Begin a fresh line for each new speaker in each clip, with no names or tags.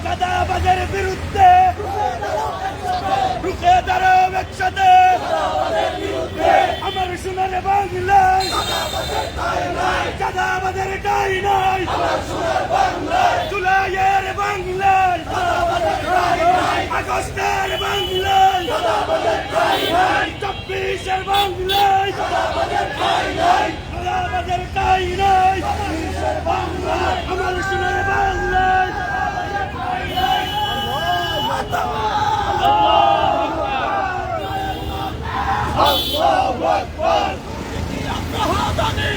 চাঁদাবাজের বিরুদ্ধে রুখে দাঁড়াও একসাথে। আমার সোনার বাংলায় চাঁদাবাজের ঠাঁই নাই, জুলাইয়ের বাংলায়, আগস্টের বাংলায়, 24-এর বাংলায় চাঁদাবাজের ঠাঁই নাই। আমার সোনার বাংলায়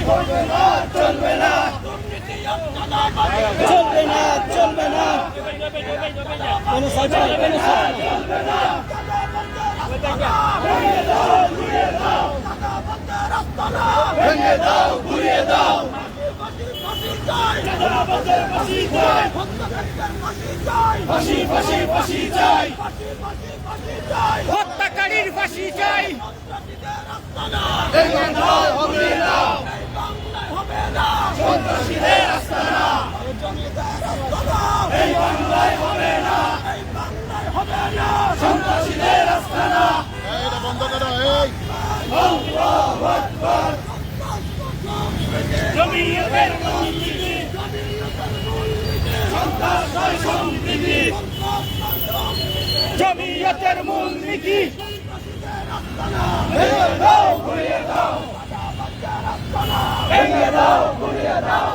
চলবে না, চলবে না, চলবে না, ভেঙে দাও, ঘুরিয়ে দাও, ফাঁসি ফাঁসি ফাঁসি চাই, হত্যাকারীর ফাঁসি চাই। ভেঙে দাও, ঘুরিয়ে দাও, সন্ত্রাসীদের আস্তানা এই বাংলায় হবে না, সন্ত্রাসীদের আস্তানা।
এটা বন্ধ করো।
আল্লাহু আকবার। জমিয়তের মূলনীতি, সন্ত্রাস নয় সম্প্রীতি, জমিয়তের মূলনীতি। ভেঙে দাও, ঘুরিয়ে দাও, ভেঙে দাও, ঘুরিয়ে দাও।